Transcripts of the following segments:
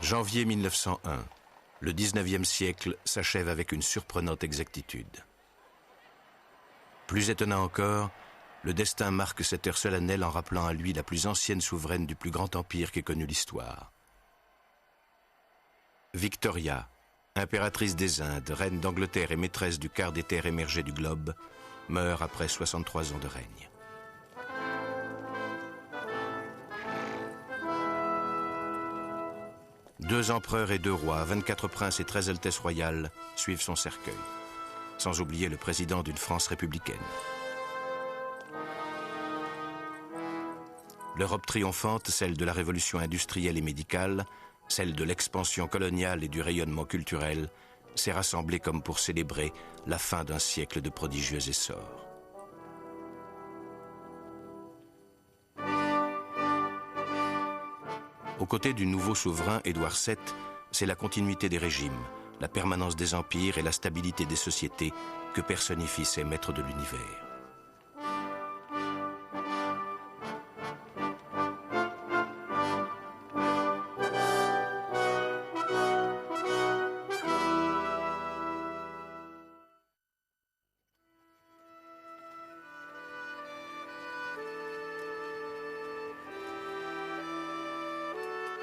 Janvier 1901. Le 19e siècle s'achève avec une surprenante exactitude. Plus étonnant encore, le destin marque cette heure solennelle en rappelant à lui la plus ancienne souveraine du plus grand empire qu'ait connu l'histoire. Victoria, impératrice des Indes, reine d'Angleterre et maîtresse du quart des terres émergées du globe, meurt après 63 ans de règne. Deux empereurs et deux rois, 24 princes et 13 altesses royales suivent son cercueil, sans oublier le président d'une France républicaine. L'Europe triomphante, celle de la révolution industrielle et médicale, celle de l'expansion coloniale et du rayonnement culturel, s'est rassemblée comme pour célébrer la fin d'un siècle de prodigieux essor. Aux côtés du nouveau souverain Édouard VII, c'est la continuité des régimes, la permanence des empires et la stabilité des sociétés que personnifient ces maîtres de l'univers.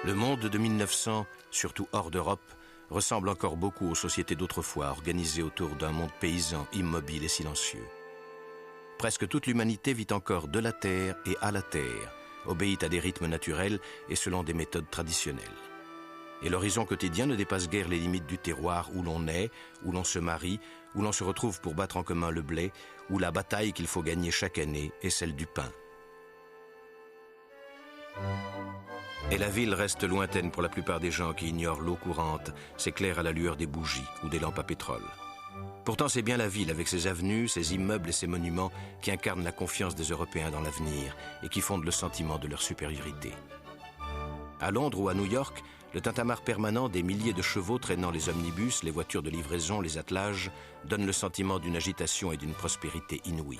Le monde de 1900, surtout hors d'Europe, ressemble encore beaucoup aux sociétés d'autrefois, organisées autour d'un monde paysan, immobile et silencieux. Presque toute l'humanité vit encore de la terre et à la terre, obéit à des rythmes naturels et selon des méthodes traditionnelles. Et l'horizon quotidien ne dépasse guère les limites du terroir où l'on naît, où l'on se marie, où l'on se retrouve pour battre en commun le blé, où la bataille qu'il faut gagner chaque année est celle du pain. Et la ville reste lointaine pour la plupart des gens qui ignorent l'eau courante, s'éclaire à la lueur des bougies ou des lampes à pétrole. Pourtant, c'est bien la ville, avec ses avenues, ses immeubles et ses monuments, qui incarnent la confiance des Européens dans l'avenir et qui fondent le sentiment de leur supériorité. À Londres ou à New York, le tintamarre permanent des milliers de chevaux traînant les omnibus, les voitures de livraison, les attelages, donne le sentiment d'une agitation et d'une prospérité inouïe.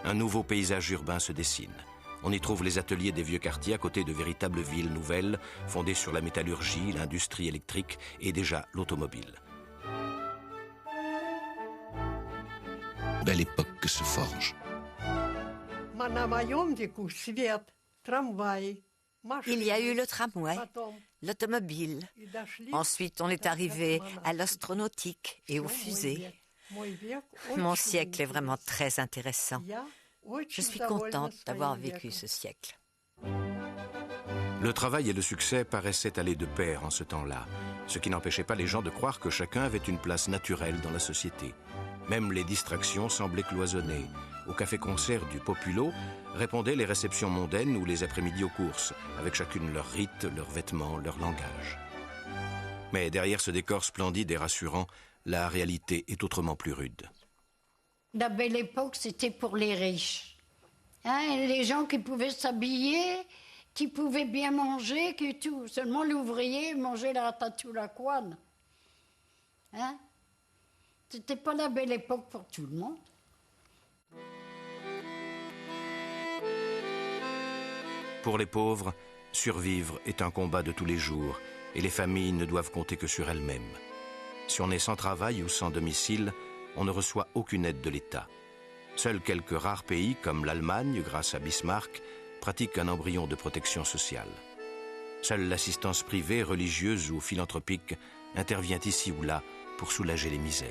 Un nouveau paysage urbain se dessine. On y trouve les ateliers des vieux quartiers à côté de véritables villes nouvelles, fondées sur la métallurgie, l'industrie électrique et déjà l'automobile. Belle époque que se forge. Il y a eu le tramway, l'automobile. Ensuite, on est arrivé à l'astronautique et aux fusées. Mon siècle est vraiment très intéressant. Je suis contente d'avoir vécu ce siècle. Le travail et le succès paraissaient aller de pair en ce temps-là, ce qui n'empêchait pas les gens de croire que chacun avait une place naturelle dans la société. Même les distractions semblaient cloisonnées. Au café-concert du Populo répondaient les réceptions mondaines ou les après-midi aux courses, avec chacune leur rite, leurs vêtements, leur langage. Mais derrière ce décor splendide et rassurant, la réalité est autrement plus rude. La belle époque, c'était pour les riches. Les gens qui pouvaient s'habiller, qui pouvaient bien manger, que tout. Seulement l'ouvrier mangeait la ratatouille à couenne. C'était pas la belle époque pour tout le monde. Pour les pauvres, survivre est un combat de tous les jours et les familles ne doivent compter que sur elles-mêmes. Si on est sans travail ou sans domicile, on ne reçoit aucune aide de l'État. Seuls quelques rares pays, comme l'Allemagne, grâce à Bismarck, pratiquent un embryon de protection sociale. Seule l'assistance privée, religieuse ou philanthropique intervient ici ou là pour soulager les misères.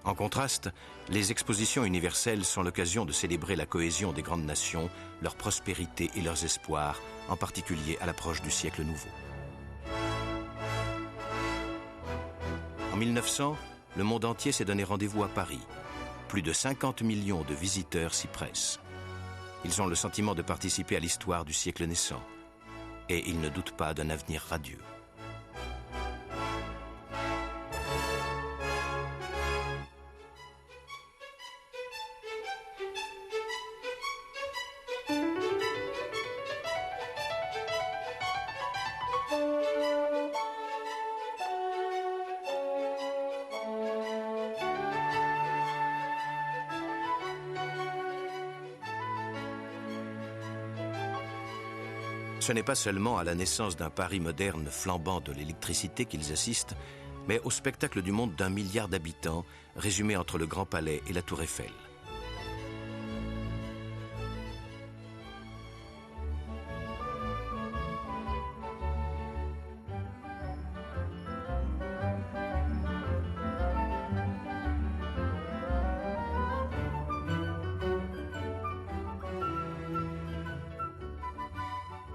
En contraste, les expositions universelles sont l'occasion de célébrer la cohésion des grandes nations, leur prospérité et leurs espoirs, en particulier à l'approche du siècle nouveau. En 1900, le monde entier s'est donné rendez-vous à Paris. Plus de 50 millions de visiteurs s'y pressent. Ils ont le sentiment de participer à l'histoire du siècle naissant. Et ils ne doutent pas d'un avenir radieux. Ce n'est pas seulement à la naissance d'un Paris moderne flambant de l'électricité qu'ils assistent, mais au spectacle du monde d'1 milliard d'habitants, résumé entre le Grand Palais et la Tour Eiffel.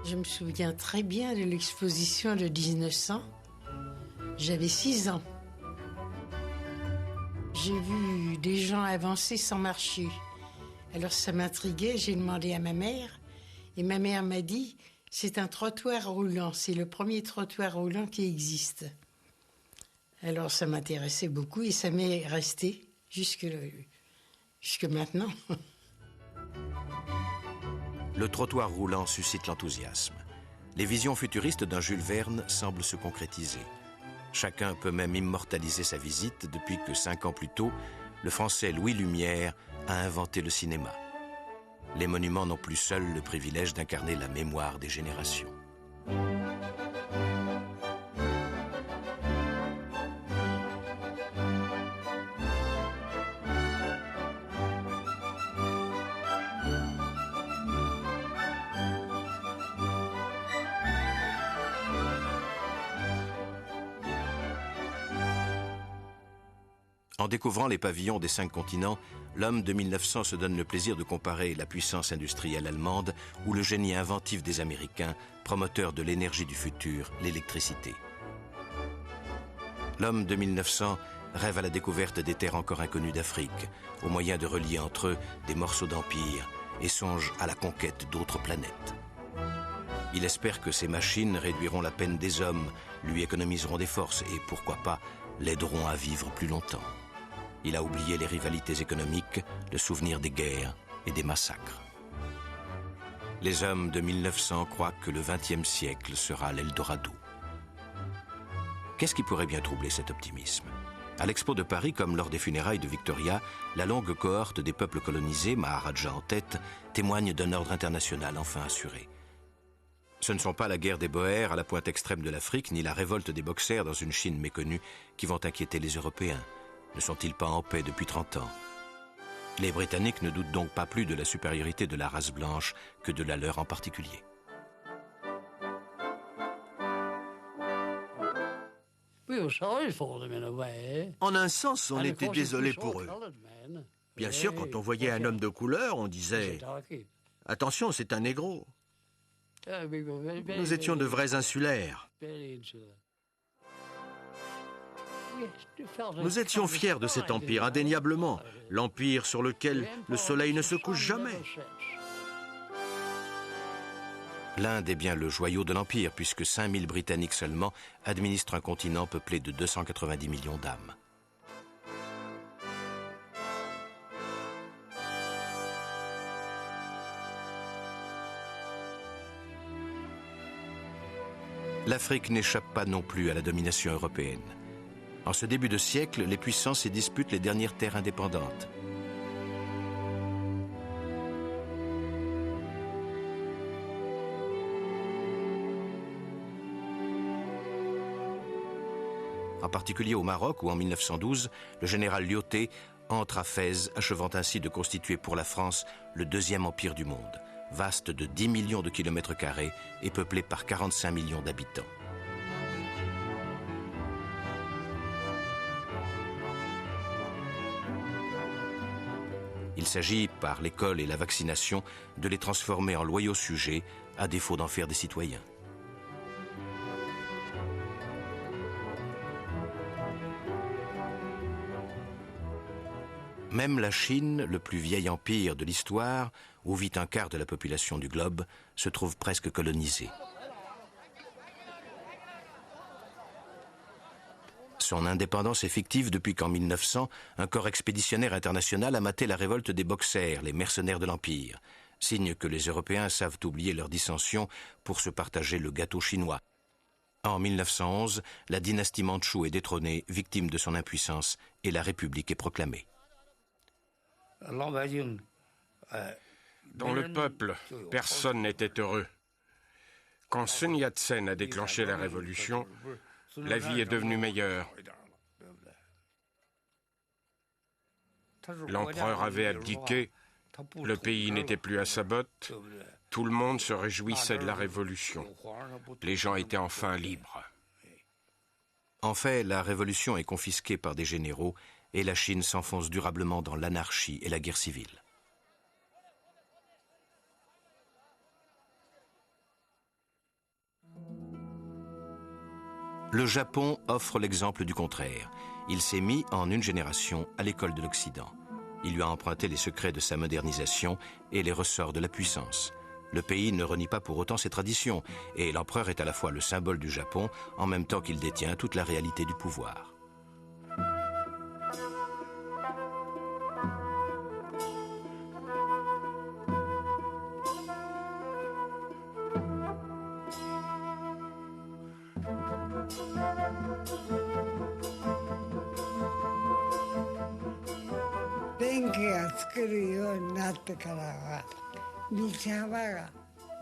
Je me souviens très bien de l'exposition de 1900. J'avais 6 ans. J'ai vu des gens avancer sans marcher. Alors ça m'intriguait, j'ai demandé à ma mère. Et ma mère m'a dit, c'est un trottoir roulant. C'est le premier trottoir roulant qui existe. Alors ça m'intéressait beaucoup et ça m'est resté jusque maintenant. Le trottoir roulant suscite l'enthousiasme. Les visions futuristes d'un Jules Verne semblent se concrétiser. Chacun peut même immortaliser sa visite depuis que 5 ans plus tôt, le Français Louis Lumière a inventé le cinéma. Les monuments n'ont plus seuls le privilège d'incarner la mémoire des générations. En découvrant les pavillons des 5 continents, l'homme de 1900 se donne le plaisir de comparer la puissance industrielle allemande ou le génie inventif des Américains, promoteurs de l'énergie du futur, l'électricité. L'homme de 1900 rêve à la découverte des terres encore inconnues d'Afrique, au moyen de relier entre eux des morceaux d'empire, et songe à la conquête d'autres planètes. Il espère que ces machines réduiront la peine des hommes, lui économiseront des forces et, pourquoi pas, l'aideront à vivre plus longtemps. Il a oublié les rivalités économiques, le souvenir des guerres et des massacres. Les hommes de 1900 croient que le XXe siècle sera l'Eldorado. Qu'est-ce qui pourrait bien troubler cet optimisme? À l'Expo de Paris, comme lors des funérailles de Victoria, la longue cohorte des peuples colonisés, Maharaja en tête, témoigne d'un ordre international enfin assuré. Ce ne sont pas la guerre des Boers à la pointe extrême de l'Afrique, ni la révolte des Boxers dans une Chine méconnue qui vont inquiéter les Européens. Ne sont-ils pas en paix depuis 30 ans? Les Britanniques ne doutent donc pas plus de la supériorité de la race blanche que de la leur en particulier. En un sens, on était désolé pour eux. Bien sûr, quand on voyait un homme de couleur, on disait « Attention, c'est un négro ». Nous étions de vrais insulaires. Nous étions fiers de cet empire, indéniablement. L'empire sur lequel le soleil ne se couche jamais. L'Inde est bien le joyau de l'Empire, puisque 5000 Britanniques seulement administrent un continent peuplé de 290 millions d'âmes. L'Afrique n'échappe pas non plus à la domination européenne. En ce début de siècle, les puissances y disputent les dernières terres indépendantes. En particulier au Maroc, où en 1912, le général Lyautey entre à Fès, achevant ainsi de constituer pour la France le deuxième empire du monde, vaste de 10 millions de kilomètres carrés et peuplé par 45 millions d'habitants. Il s'agit, par l'école et la vaccination, de les transformer en loyaux sujets, à défaut d'en faire des citoyens. Même la Chine, le plus vieil empire de l'histoire, où vit un quart de la population du globe, se trouve presque colonisée. Son indépendance est fictive depuis qu'en 1900, un corps expéditionnaire international a maté la révolte des Boxers, les mercenaires de l'Empire, signe que les Européens savent oublier leurs dissensions pour se partager le gâteau chinois. En 1911, la dynastie mandchoue est détrônée, victime de son impuissance, et la République est proclamée. Dans le peuple, personne n'était heureux. Quand Sun Yat-sen a déclenché la révolution, la vie est devenue meilleure. L'empereur avait abdiqué, le pays n'était plus à sa botte, tout le monde se réjouissait de la révolution. Les gens étaient enfin libres. En fait, la révolution est confisquée par des généraux et la Chine s'enfonce durablement dans l'anarchie et la guerre civile. Le Japon offre l'exemple du contraire. Il s'est mis en une génération à l'école de l'Occident. Il lui a emprunté les secrets de sa modernisation et les ressorts de la puissance. Le pays ne renie pas pour autant ses traditions, et l'empereur est à la fois le symbole du Japon, en même temps qu'il détient toute la réalité du pouvoir.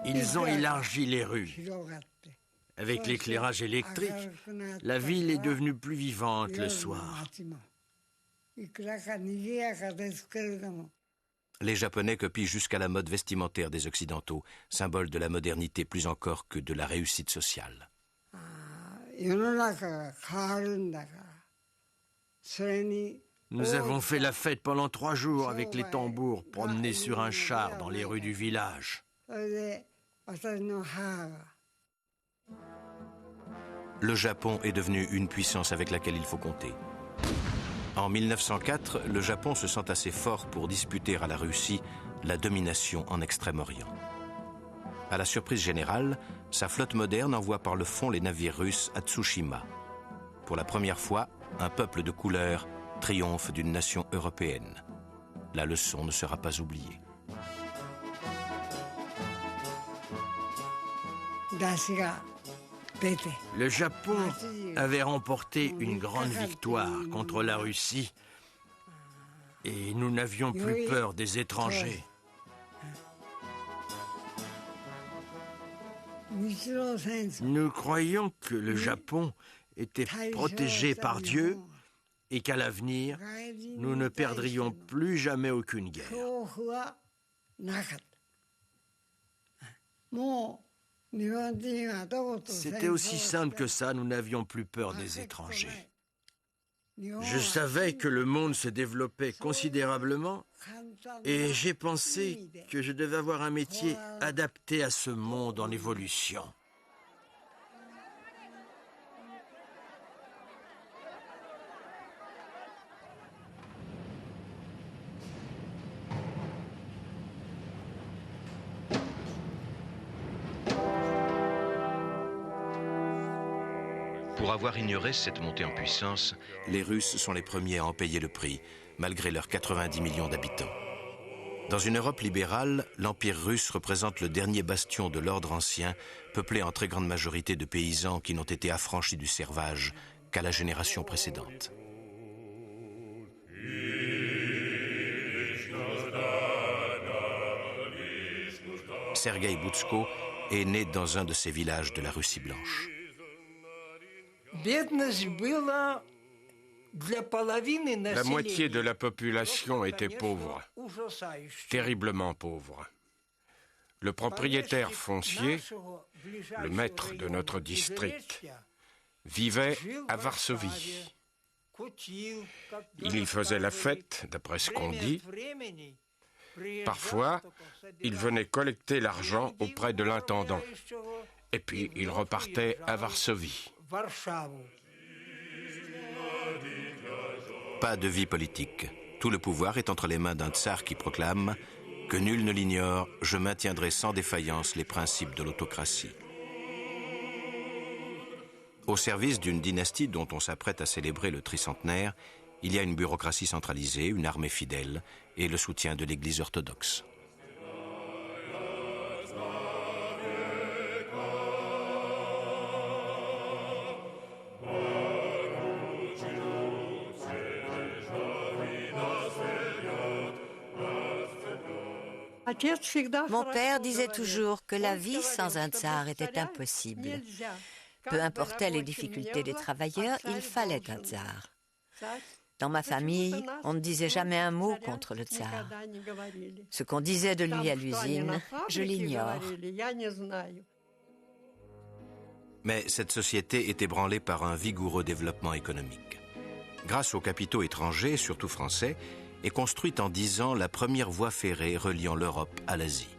Ils ont élargi les rues. Avec l'éclairage électrique, la ville est devenue plus vivante le soir. Les Japonais copient jusqu'à la mode vestimentaire des Occidentaux, symbole de la modernité plus encore que de la réussite sociale. Nous avons fait la fête pendant 3 jours avec les tambours promenés sur un char dans les rues du village. Le Japon est devenu une puissance avec laquelle il faut compter. En 1904, le Japon se sent assez fort pour disputer à la Russie la domination en Extrême-Orient. À la surprise générale, sa flotte moderne envoie par le fond les navires russes à Tsushima. Pour la première fois, un peuple de couleur triomphe d'une nation européenne. La leçon ne sera pas oubliée. Le Japon avait remporté une grande victoire contre la Russie et nous n'avions plus peur des étrangers. Nous croyions que le Japon était protégé par Dieu et qu'à l'avenir, nous ne perdrions plus jamais aucune guerre. C'était aussi simple que ça, nous n'avions plus peur des étrangers. Je savais que le monde se développait considérablement et j'ai pensé que je devais avoir un métier adapté à ce monde en évolution. Pour avoir ignoré cette montée en puissance, les Russes sont les premiers à en payer le prix, malgré leurs 90 millions d'habitants. Dans une Europe libérale, l'Empire russe représente le dernier bastion de l'ordre ancien, peuplé en très grande majorité de paysans qui n'ont été affranchis du servage qu'à la génération précédente. Sergueï Boutsko est né dans un de ces villages de la Russie blanche. La moitié de la population était pauvre, terriblement pauvre. Le propriétaire foncier, le maître de notre district, vivait à Varsovie. Il y faisait la fête, d'après ce qu'on dit. Parfois, il venait collecter l'argent auprès de l'intendant. Et puis, il repartait à Varsovie. Pas de vie politique. Tout le pouvoir est entre les mains d'un tsar qui proclame « Que nul ne l'ignore, je maintiendrai sans défaillance les principes de l'autocratie ». Au service d'une dynastie dont on s'apprête à célébrer le tricentenaire, il y a une bureaucratie centralisée, une armée fidèle et le soutien de l'Église orthodoxe. Mon père disait toujours que la vie sans un tsar était impossible. Peu importaient les difficultés des travailleurs, il fallait un tsar. Dans ma famille, on ne disait jamais un mot contre le tsar. Ce qu'on disait de lui à l'usine, je l'ignore. Mais cette société est ébranlée par un vigoureux développement économique. Grâce aux capitaux étrangers, surtout français, est construite en 10 ans la première voie ferrée reliant l'Europe à l'Asie.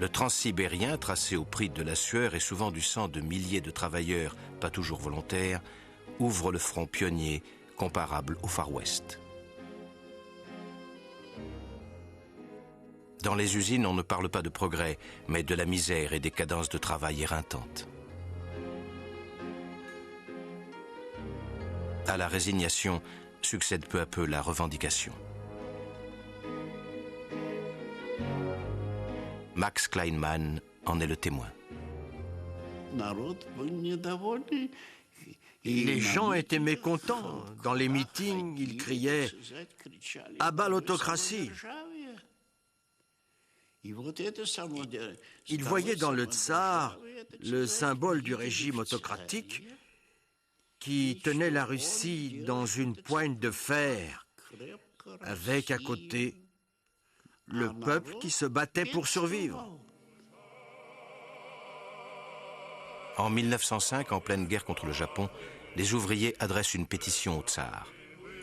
Le transsibérien, tracé au prix de la sueur et souvent du sang de milliers de travailleurs, pas toujours volontaires, ouvre le front pionnier comparable au Far West. Dans les usines, on ne parle pas de progrès, mais de la misère et des cadences de travail éreintantes. À la résignation succède peu à peu la revendication. Max Kleinman en est le témoin. Les gens étaient mécontents. Dans les meetings, ils criaient « À bas l'autocratie !» Ils voyaient dans le tsar le symbole du régime autocratique qui tenait la Russie dans une poigne de fer, avec à côté le peuple qui se battait pour survivre. En 1905, en pleine guerre contre le Japon, les ouvriers adressent une pétition au tsar.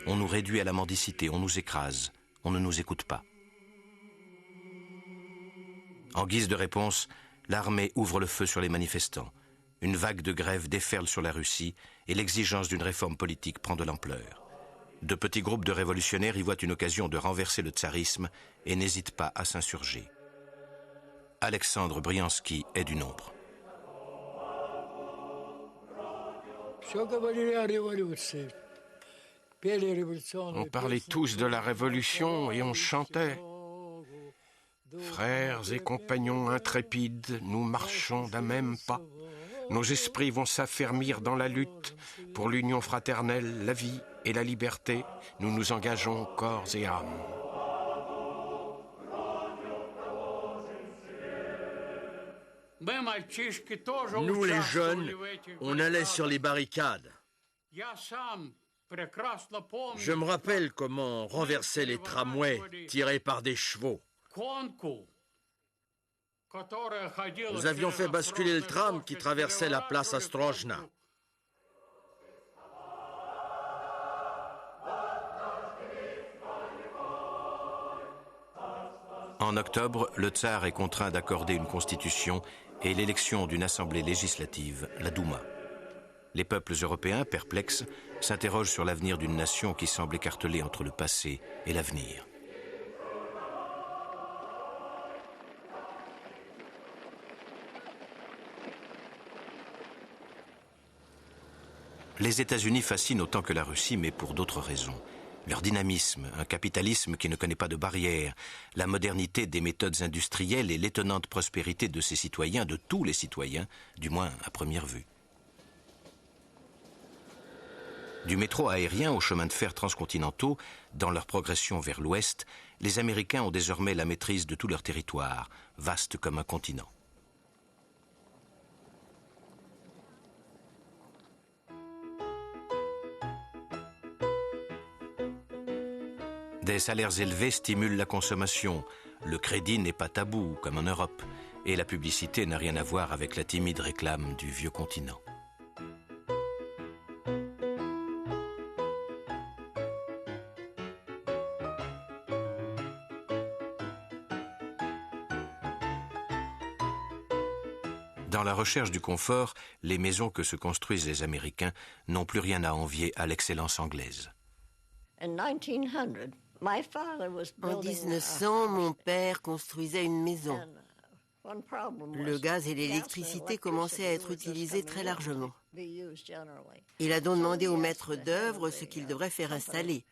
On nous réduit à la mendicité, on nous écrase, on ne nous écoute pas. En guise de réponse, l'armée ouvre le feu sur les manifestants. Une vague de grève déferle sur la Russie et l'exigence d'une réforme politique prend de l'ampleur. De petits groupes de révolutionnaires y voient une occasion de renverser le tsarisme et n'hésitent pas à s'insurger. Alexandre Briansky est du nombre. On parlait tous de la révolution et on chantait. Frères et compagnons intrépides, nous marchons d'un même pas. Nos esprits vont s'affermir dans la lutte pour l'union fraternelle, la vie et la liberté. Nous nous engageons corps et âme. Nous, les jeunes, on allait sur les barricades. Je me rappelle comment on renversait les tramways tirés par des chevaux. Nous avions fait basculer le tram qui traversait la place Astrojna. En octobre, le tsar est contraint d'accorder une constitution et l'élection d'une assemblée législative, la Douma. Les peuples européens, perplexes, s'interrogent sur l'avenir d'une nation qui semble écartelée entre le passé et l'avenir. Les États-Unis fascinent autant que la Russie, mais pour d'autres raisons. Leur dynamisme, un capitalisme qui ne connaît pas de barrières, la modernité des méthodes industrielles et l'étonnante prospérité de ses citoyens, de tous les citoyens, du moins à première vue. Du métro aérien aux chemins de fer transcontinentaux, dans leur progression vers l'ouest, les Américains ont désormais la maîtrise de tout leur territoire, vaste comme un continent. Des salaires élevés stimulent la consommation. Le crédit n'est pas tabou, comme en Europe. Et la publicité n'a rien à voir avec la timide réclame du vieux continent. Dans la recherche du confort, les maisons que se construisent les Américains n'ont plus rien à envier à l'excellence anglaise. En 1900, mon père construisait une maison. Le gaz et l'électricité commençaient à être utilisés très largement. Il a donc demandé au maître d'œuvre ce qu'il devrait faire installer,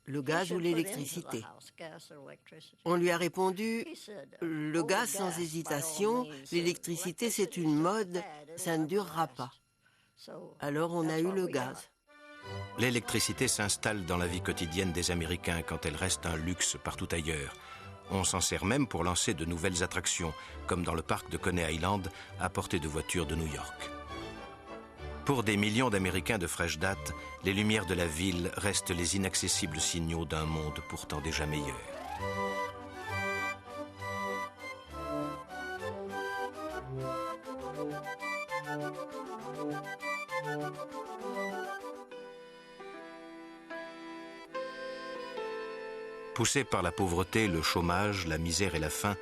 le gaz ou l'électricité. On lui a répondu, le gaz sans hésitation, l'électricité c'est une mode, ça ne durera pas. Alors on a eu le gaz. L'électricité s'installe dans la vie quotidienne des Américains quand elle reste un luxe partout ailleurs. On s'en sert même pour lancer de nouvelles attractions, comme dans le parc de Coney Island, à portée de voiture de New York. Pour des millions d'Américains de fraîche date, les lumières de la ville restent les inaccessibles signaux d'un monde pourtant déjà meilleur. Poussés par la pauvreté, le chômage, la misère et la faim,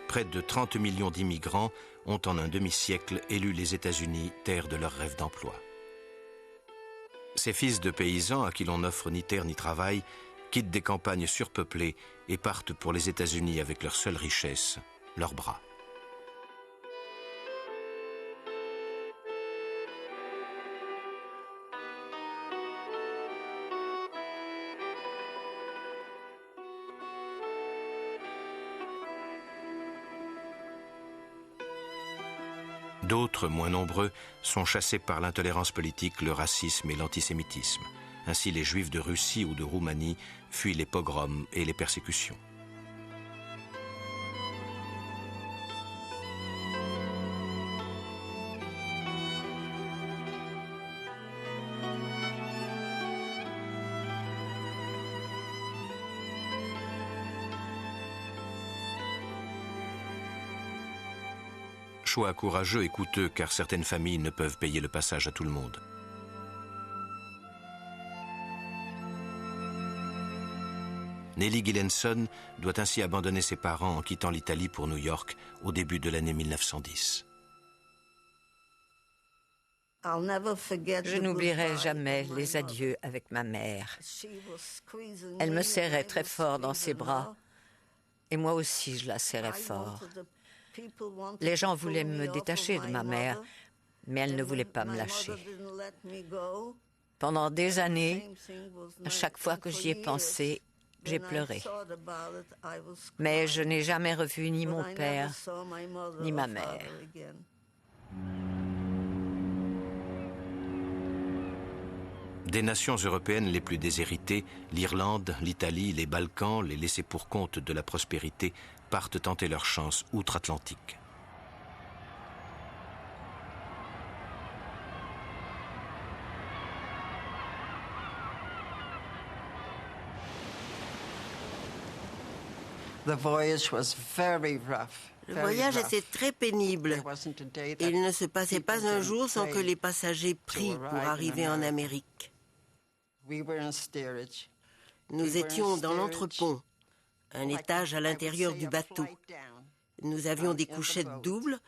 près de 30 millions d'immigrants ont en un demi-siècle élu les États-Unis terre de leur rêve d'emploi. Ces fils de paysans à qui l'on n'offre ni terre ni travail quittent des campagnes surpeuplées et partent pour les États-Unis avec leur seule richesse, leurs bras. D'autres, moins nombreux, sont chassés par l'intolérance politique, le racisme et l'antisémitisme. Ainsi, les Juifs de Russie ou de Roumanie fuient les pogroms et les persécutions. Choix courageux et coûteux car certaines familles ne peuvent payer le passage à tout le monde. Nellie Gillenson doit ainsi abandonner ses parents en quittant l'Italie pour New York au début de l'année 1910. Je n'oublierai jamais les adieux avec ma mère. Elle me serrait très fort dans ses bras et moi aussi je la serrais fort. Les gens voulaient me détacher de ma mère, mais elle ne voulait pas me lâcher. Pendant des années, à chaque fois que j'y ai pensé, j'ai pleuré. Mais je n'ai jamais revu ni mon père, ni ma mère. Des nations européennes les plus déshéritées, l'Irlande, l'Italie, les Balkans, les laissés pour compte de la prospérité, partent tenter leur chance outre-Atlantique. Le voyage était très pénible. Il ne se passait pas un jour sans que les passagers prient pour arriver en Amérique. Nous étions dans l'entrepont, un étage à l'intérieur du bateau. Nous avions des couchettes doubles.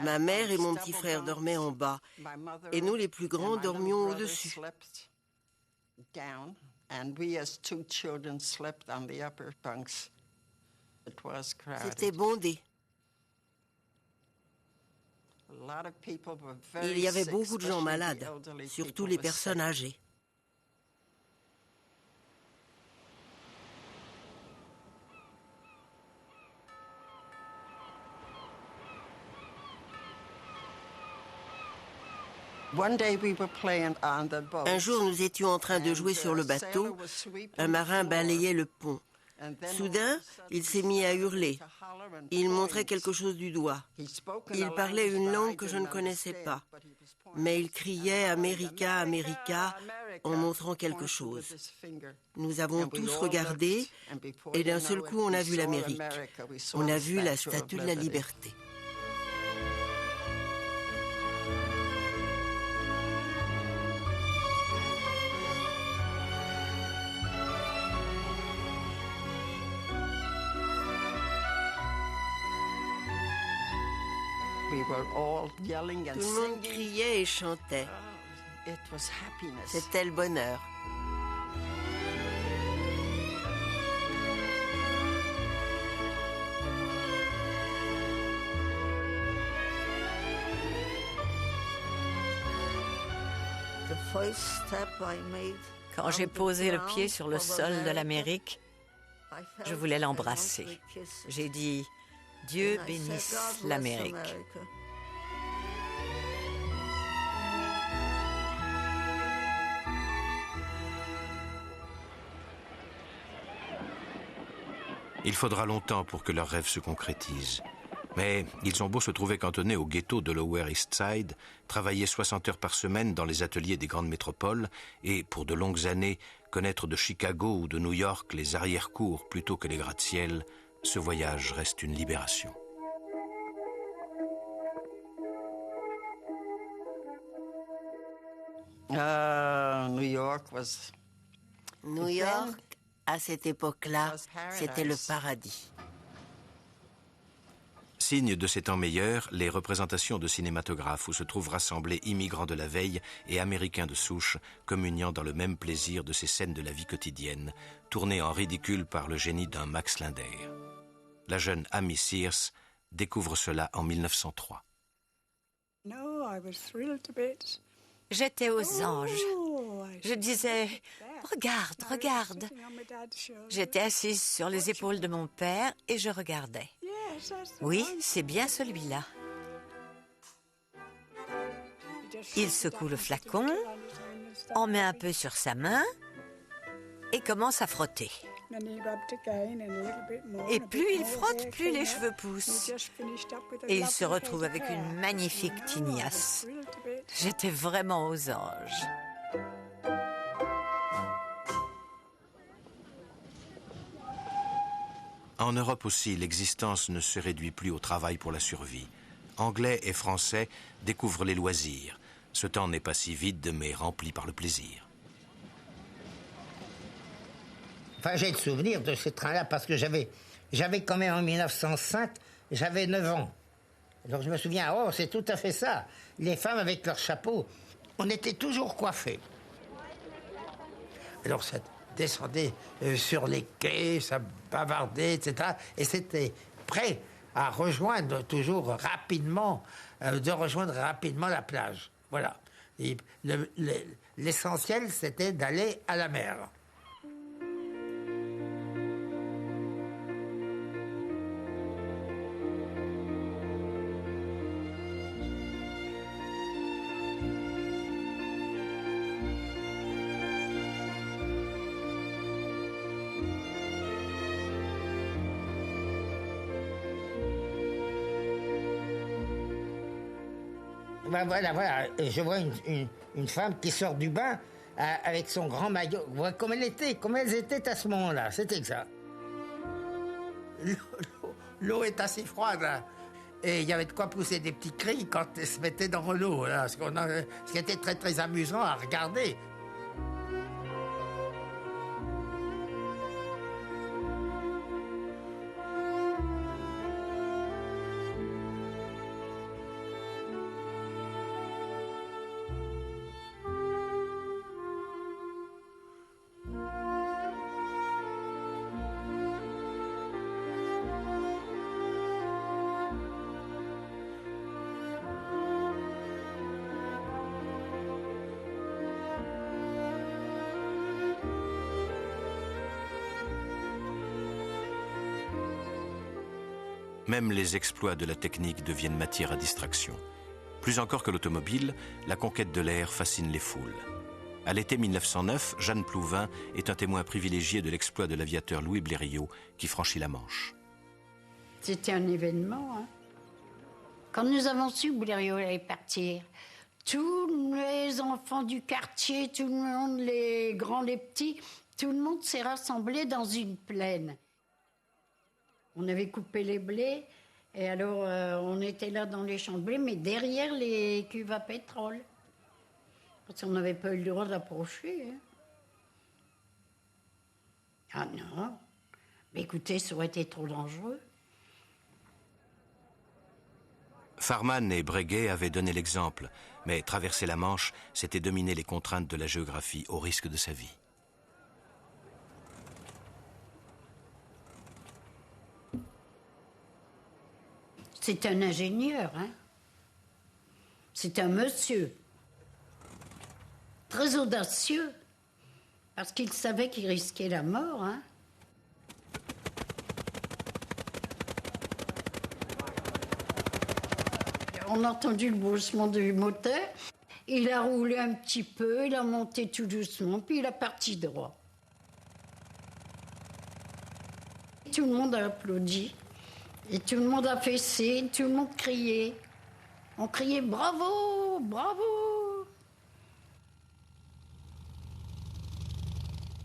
Ma mère et mon petit frère dormaient en bas, et nous, les plus grands, dormions au-dessus. C'était bondé. Il y avait beaucoup de gens malades, surtout les personnes âgées. Un jour, nous étions en train de jouer sur le bateau. Un marin balayait le pont. Soudain, il s'est mis à hurler. Il montrait quelque chose du doigt. Il parlait une langue que je ne connaissais pas. Mais il criait « America, America » en montrant quelque chose. Nous avons tous regardé et d'un seul coup, on a vu l'Amérique. On a vu la Statue de la Liberté. Tout le monde criait et chantait. C'était le bonheur. Quand j'ai posé le pied sur le sol de l'Amérique, je voulais l'embrasser. J'ai dit « Dieu bénisse l'Amérique ». Il faudra longtemps pour que leurs rêves se concrétisent. Mais ils ont beau se trouver cantonnés au ghetto de Lower East Side, travailler 60 heures par semaine dans les ateliers des grandes métropoles et, pour de longues années, connaître de Chicago ou de New York les arrière-cours plutôt que les gratte-ciel, ce voyage reste une libération. New York, à cette époque-là, c'était le paradis. Signe de ces temps meilleurs, les représentations de cinématographes où se trouvent rassemblés immigrants de la veille et américains de souche, communiant dans le même plaisir de ces scènes de la vie quotidienne, tournées en ridicule par le génie d'un Max Linder. La jeune Amy Sears découvre cela en 1903. J'étais aux anges. Je disais, regarde, regarde. J'étais assise sur les épaules de mon père et je regardais. Oui, c'est bien celui-là. Il secoue le flacon, en met un peu sur sa main et commence à frotter. Et plus il frotte, plus les cheveux poussent. Et il se retrouve avec une magnifique tignasse. J'étais vraiment aux anges. En Europe aussi, l'existence ne se réduit plus au travail pour la survie. Anglais et Français découvrent les loisirs. Ce temps n'est pas si vide, mais rempli par le plaisir. Enfin, j'ai le souvenir de ce train-là parce que j'avais quand même en 1905, j'avais 9 ans. Donc je me souviens, oh, c'est tout à fait ça. Les femmes avec leurs chapeaux, on était toujours coiffés. Alors ça descendait sur les quais, ça bavardait, etc. Et c'était prêt à rejoindre toujours rapidement, de rejoindre rapidement la plage. Voilà. Et l'essentiel, c'était d'aller à la mer. Ben voilà, je vois une femme qui sort du bain avec son grand maillot. Voilà comme elles étaient à ce moment-là, c'était ça. L'eau est assez froide, là. Et il y avait de quoi pousser des petits cris quand elles se mettaient dans l'eau, là, ce qui était très très amusant à regarder. Même les exploits de la technique deviennent matière à distraction. Plus encore que l'automobile, la conquête de l'air fascine les foules. À l'été 1909, Jeanne Plouvin est un témoin privilégié de l'exploit de l'aviateur Louis Blériot qui franchit la Manche. C'était un événement. Hein. Quand nous avons su que Blériot allait partir, tous les enfants du quartier, tout le monde, les grands, les petits, tout le monde s'est rassemblé dans une plaine. On avait coupé les blés, et alors on était là dans les champs de blé, mais derrière les cuves à pétrole. Parce qu'on n'avait pas eu le droit d'approcher. Hein. Ah non, mais écoutez, ça aurait été trop dangereux. Farman et Breguet avaient donné l'exemple, mais traverser la Manche, c'était dominer les contraintes de la géographie au risque de sa vie. C'est un ingénieur, hein. C'est un monsieur. Très audacieux, parce qu'il savait qu'il risquait la mort, hein. On a entendu le bruissement du moteur. Il a roulé un petit peu, il a monté tout doucement, puis il a parti droit. Tout le monde a applaudi. Et tout le monde a fessé, tout le monde criait. On criait « Bravo, bravo !»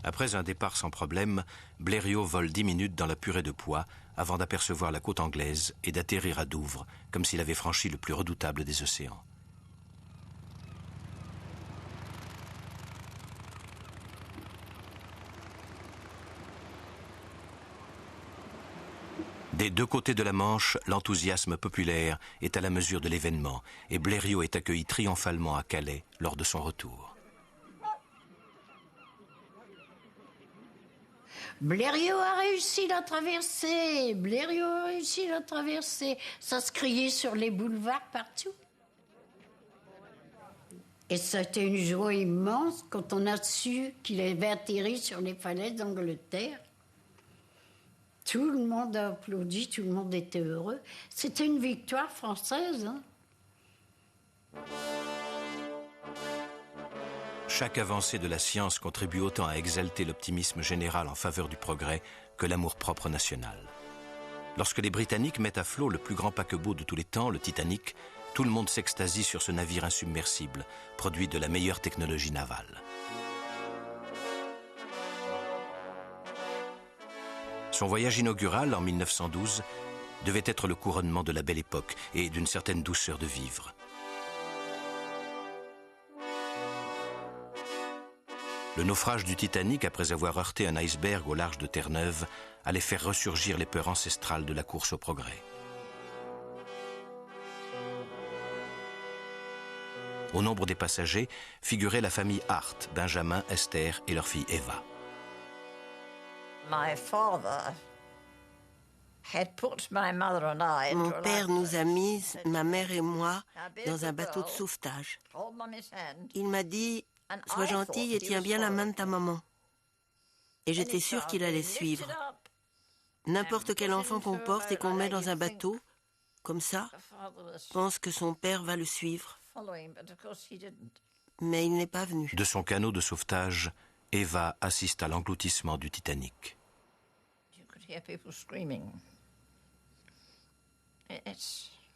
Après un départ sans problème, Blériot vole 10 minutes dans la purée de pois avant d'apercevoir la côte anglaise et d'atterrir à Douvres, comme s'il avait franchi le plus redoutable des océans. Des deux côtés de la Manche, l'enthousiasme populaire est à la mesure de l'événement et Blériot est accueilli triomphalement à Calais lors de son retour. Blériot a réussi la traversée, Blériot a réussi la traversée. Ça se criait sur les boulevards partout. Et ça a été une joie immense quand on a su qu'il avait atterri sur les falaises d'Angleterre. Tout le monde a applaudi, tout le monde était heureux. C'était une victoire française. Hein? Chaque avancée de la science contribue autant à exalter l'optimisme général en faveur du progrès que l'amour-propre national. Lorsque les Britanniques mettent à flot le plus grand paquebot de tous les temps, le Titanic, tout le monde s'extasie sur ce navire insubmersible, produit de la meilleure technologie navale. Son voyage inaugural, en 1912, devait être le couronnement de la belle époque et d'une certaine douceur de vivre. Le naufrage du Titanic, après avoir heurté un iceberg au large de Terre-Neuve, allait faire ressurgir les peurs ancestrales de la course au progrès. Au nombre des passagers figurait la famille Hart, Benjamin, Esther et leur fille Eva. Mon père nous a mises, ma mère et moi, dans un bateau de sauvetage. Il m'a dit « Sois gentille et tiens bien la main de ta maman ». Et j'étais sûre qu'il allait suivre. N'importe quel enfant qu'on porte et qu'on met dans un bateau, comme ça, pense que son père va le suivre. Mais il n'est pas venu. De son canot de sauvetage, Eva assiste à l'engloutissement du Titanic.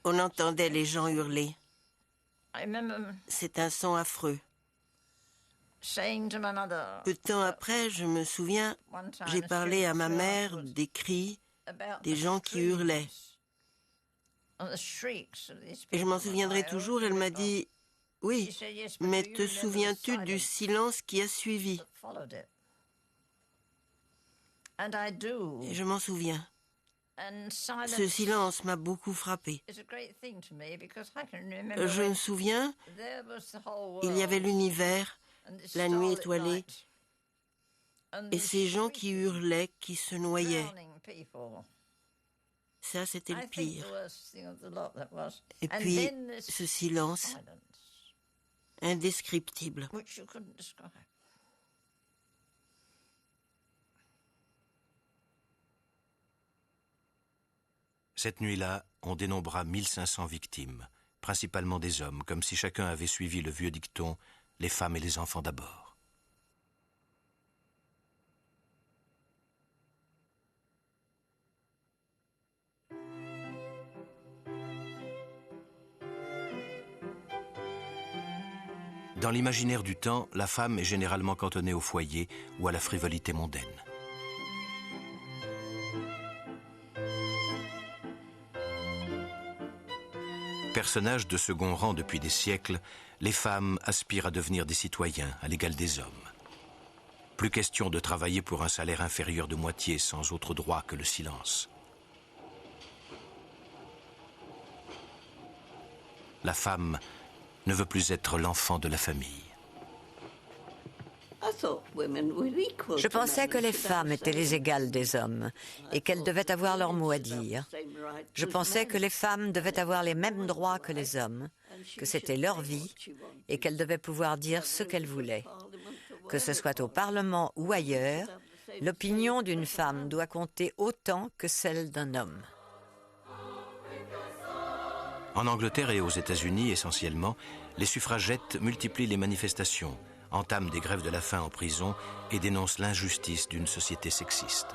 On entendait les gens hurler. C'est un son affreux. Peu de temps après, je me souviens, j'ai parlé à ma mère des cris, des gens qui hurlaient. Et je m'en souviendrai toujours, elle m'a dit « Oui, mais te souviens-tu du silence qui a suivi ?» Et je m'en souviens. Ce silence m'a beaucoup frappé. Je me souviens, il y avait l'univers, la nuit étoilée, et ces gens qui hurlaient, qui se noyaient. Ça, c'était le pire. Et puis, ce silence, indescriptible. Cette nuit-là, on dénombra 1500 victimes, principalement des hommes, comme si chacun avait suivi le vieux dicton « les femmes et les enfants d'abord ». Dans l'imaginaire du temps, la femme est généralement cantonnée au foyer ou à la frivolité mondaine. Personnages de second rang depuis des siècles, les femmes aspirent à devenir des citoyens à l'égal des hommes. Plus question de travailler pour un salaire inférieur de moitié sans autre droit que le silence. La femme ne veut plus être l'enfant de la famille. Je pensais que les femmes étaient les égales des hommes et qu'elles devaient avoir leur mot à dire. Je pensais que les femmes devaient avoir les mêmes droits que les hommes, que c'était leur vie et qu'elles devaient pouvoir dire ce qu'elles voulaient. Que ce soit au Parlement ou ailleurs, l'opinion d'une femme doit compter autant que celle d'un homme. En Angleterre et aux États-Unis, essentiellement, les suffragettes multiplient les manifestations, entament des grèves de la faim en prison et dénoncent l'injustice d'une société sexiste.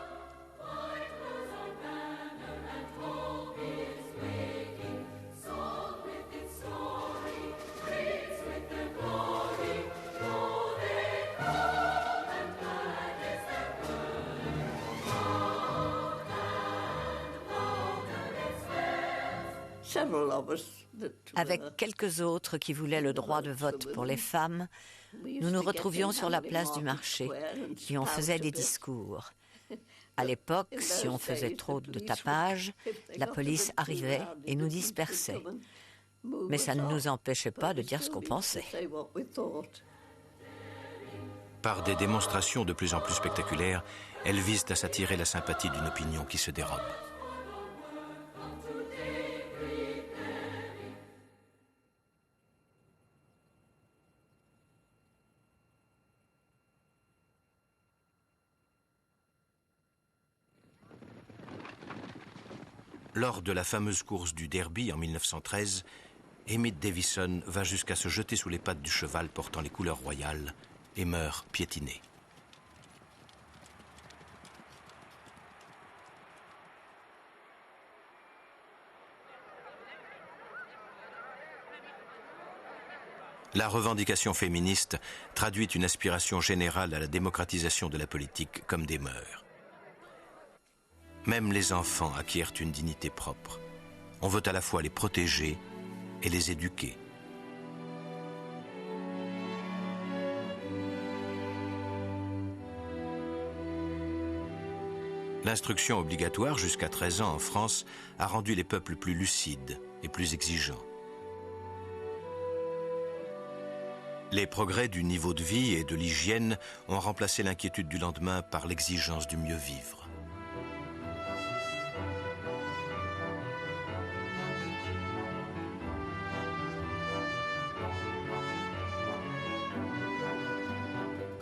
Avec quelques autres qui voulaient le droit de vote pour les femmes, nous nous retrouvions sur la place du marché et on faisait des discours. À l'époque, si on faisait trop de tapage, la police arrivait et nous dispersait. Mais ça ne nous empêchait pas de dire ce qu'on pensait. Par des démonstrations de plus en plus spectaculaires, elles visent à s'attirer la sympathie d'une opinion qui se dérobe. Lors de la fameuse course du Derby en 1913, Emmet Davison va jusqu'à se jeter sous les pattes du cheval portant les couleurs royales et meurt piétiné. La revendication féministe traduit une aspiration générale à la démocratisation de la politique comme des mœurs. Même les enfants acquièrent une dignité propre. On veut à la fois les protéger et les éduquer. L'instruction obligatoire jusqu'à 13 ans en France a rendu les peuples plus lucides et plus exigeants. Les progrès du niveau de vie et de l'hygiène ont remplacé l'inquiétude du lendemain par l'exigence du mieux vivre.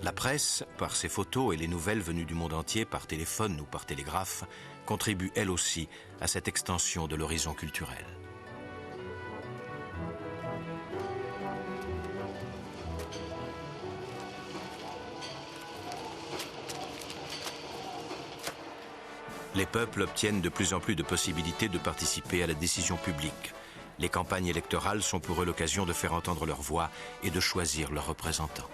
La presse, par ses photos et les nouvelles venues du monde entier par téléphone ou par télégraphe, contribue elle aussi à cette extension de l'horizon culturel. Les peuples obtiennent de plus en plus de possibilités de participer à la décision publique. Les campagnes électorales sont pour eux l'occasion de faire entendre leur voix et de choisir leurs représentants.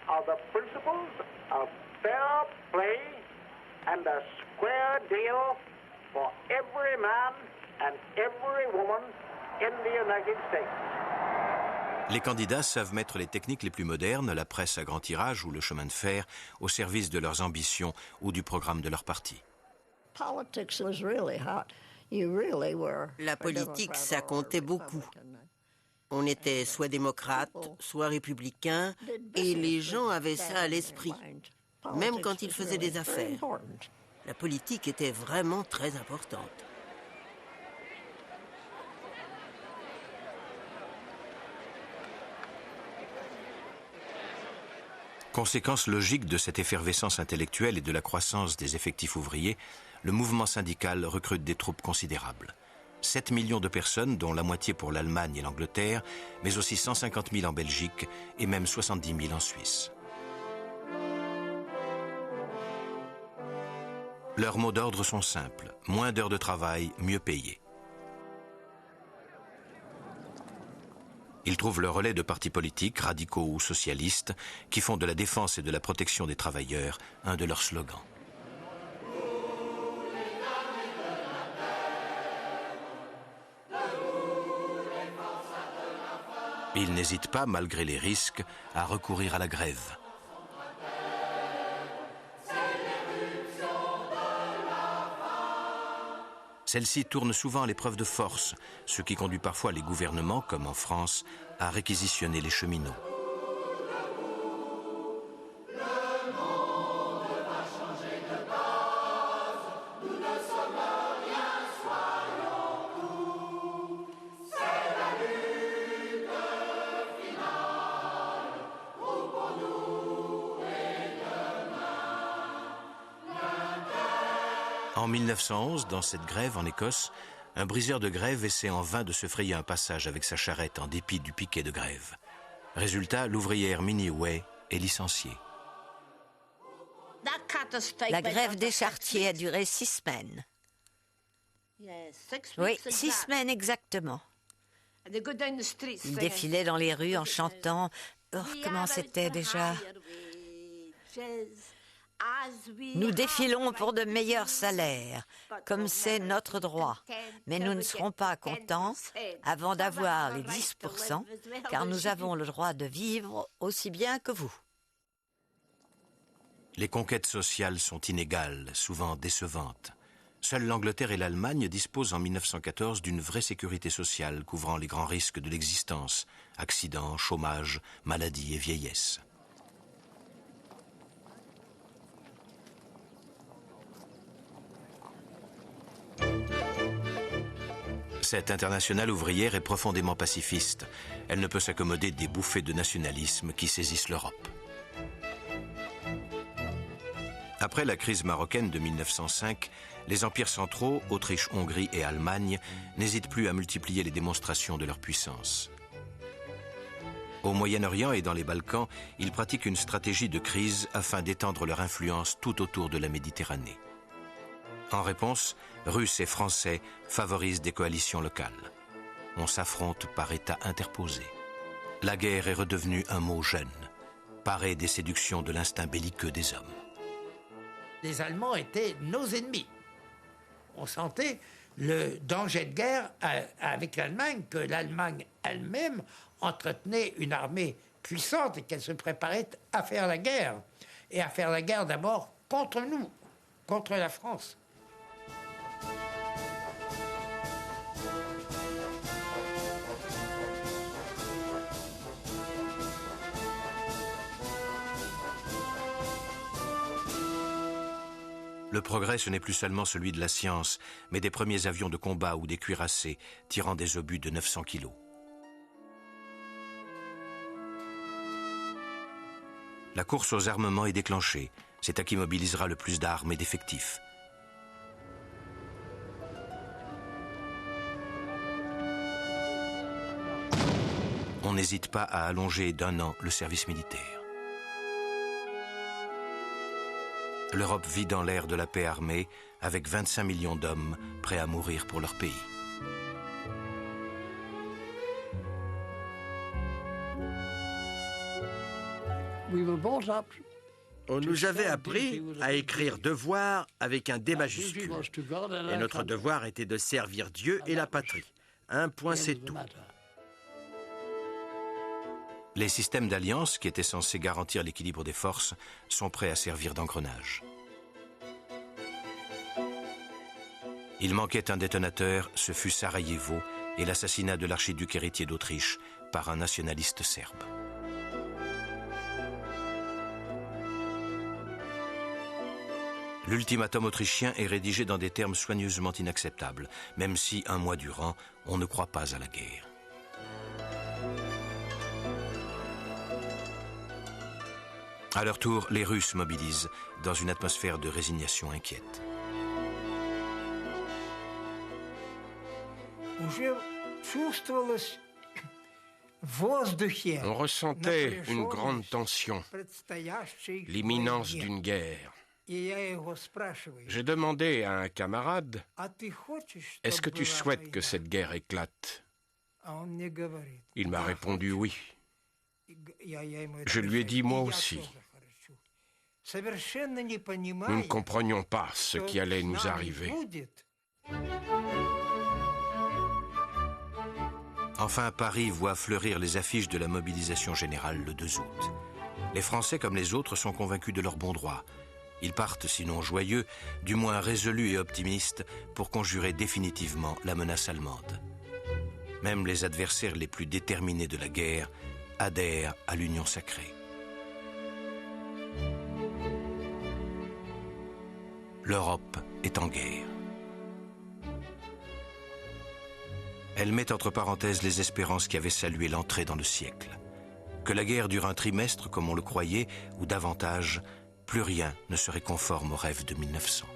Are the principles of fair play and a square deal for every man and every woman in the United States. Les candidats savent mettre les techniques les plus modernes, la presse à grand tirage ou le chemin de fer, au service de leurs ambitions ou du programme de leur parti. La politique, ça comptait beaucoup. On était soit démocrate, soit républicain, et les gens avaient ça à l'esprit, même quand ils faisaient des affaires. La politique était vraiment très importante. Conséquence logique de cette effervescence intellectuelle et de la croissance des effectifs ouvriers, le mouvement syndical recrute des troupes considérables. 7 millions de personnes, dont la moitié pour l'Allemagne et l'Angleterre, mais aussi 150 000 en Belgique et même 70 000 en Suisse. Leurs mots d'ordre sont simples, moins d'heures de travail, mieux payées. Ils trouvent le relais de partis politiques, radicaux ou socialistes, qui font de la défense et de la protection des travailleurs un de leurs slogans. Ils n'hésitent pas, malgré les risques, à recourir à la grève. Celle-ci tourne souvent à l'épreuve de force, ce qui conduit parfois les gouvernements, comme en France, à réquisitionner les cheminots. En 1911, dans cette grève en Écosse, un briseur de grève essaie en vain de se frayer un passage avec sa charrette en dépit du piquet de grève. Résultat, l'ouvrière Minnie Way est licenciée. La grève des charretiers a duré 6 semaines. Oui, 6 semaines exactement. Ils défilaient dans les rues en chantant. Oh, comment c'était déjà? Nous défilons pour de meilleurs salaires, comme c'est notre droit. Mais nous ne serons pas contents avant d'avoir les 10%, car nous avons le droit de vivre aussi bien que vous. Les conquêtes sociales sont inégales, souvent décevantes. Seules l'Angleterre et l'Allemagne disposent en 1914 d'une vraie sécurité sociale couvrant les grands risques de l'existence, accidents, chômage, maladies et vieillesse. Cette internationale ouvrière est profondément pacifiste. Elle ne peut s'accommoder des bouffées de nationalisme qui saisissent l'Europe. Après la crise marocaine de 1905, les empires centraux, Autriche, Hongrie et Allemagne, n'hésitent plus à multiplier les démonstrations de leur puissance. Au Moyen-Orient et dans les Balkans, ils pratiquent une stratégie de crise afin d'étendre leur influence tout autour de la Méditerranée. En réponse, Russes et Français favorisent des coalitions locales. On s'affronte par États interposés. La guerre est redevenue un mot jeune, paré des séductions de l'instinct belliqueux des hommes. Les Allemands étaient nos ennemis. On sentait le danger de guerre avec l'Allemagne, que l'Allemagne elle-même entretenait une armée puissante et qu'elle se préparait à faire la guerre. Et à faire la guerre d'abord contre nous, contre la France. Le progrès, ce n'est plus seulement celui de la science, mais des premiers avions de combat ou des cuirassés tirant des obus de 900 kilos. La course aux armements est déclenchée. C'est à qui mobilisera le plus d'armes et d'effectifs. On n'hésite pas à allonger d'1 an le service militaire. L'Europe vit dans l'ère de la paix armée, avec 25 millions d'hommes prêts à mourir pour leur pays. On nous avait appris à écrire devoir avec un D majuscule. Et notre devoir était de servir Dieu et la patrie. Un point, c'est tout. Les systèmes d'alliance, qui étaient censés garantir l'équilibre des forces, sont prêts à servir d'engrenage. Il manquait un détonateur, ce fut Sarajevo et l'assassinat de l'archiduc héritier d'Autriche par un nationaliste serbe. L'ultimatum autrichien est rédigé dans des termes soigneusement inacceptables, même si, un mois durant, on ne croit pas à la guerre. À leur tour, les Russes mobilisent dans une atmosphère de résignation inquiète. On ressentait une grande tension, l'imminence d'une guerre. J'ai demandé à un camarade, « Est-ce que tu souhaites que cette guerre éclate ?» Il m'a répondu « Oui ». Je lui ai dit « Moi aussi ». Nous ne comprenions pas ce qui allait nous arriver. Enfin, Paris voit fleurir les affiches de la mobilisation générale le 2 août. Les Français, comme les autres, sont convaincus de leur bon droit. Ils partent, sinon joyeux, du moins résolus et optimistes, pour conjurer définitivement la menace allemande. Même les adversaires les plus déterminés de la guerre adhèrent à l'union sacrée. L'Europe est en guerre. Elle met entre parenthèses les espérances qui avaient salué l'entrée dans le siècle. Que la guerre dure un trimestre comme on le croyait, ou davantage, plus rien ne serait conforme au rêve de 1900.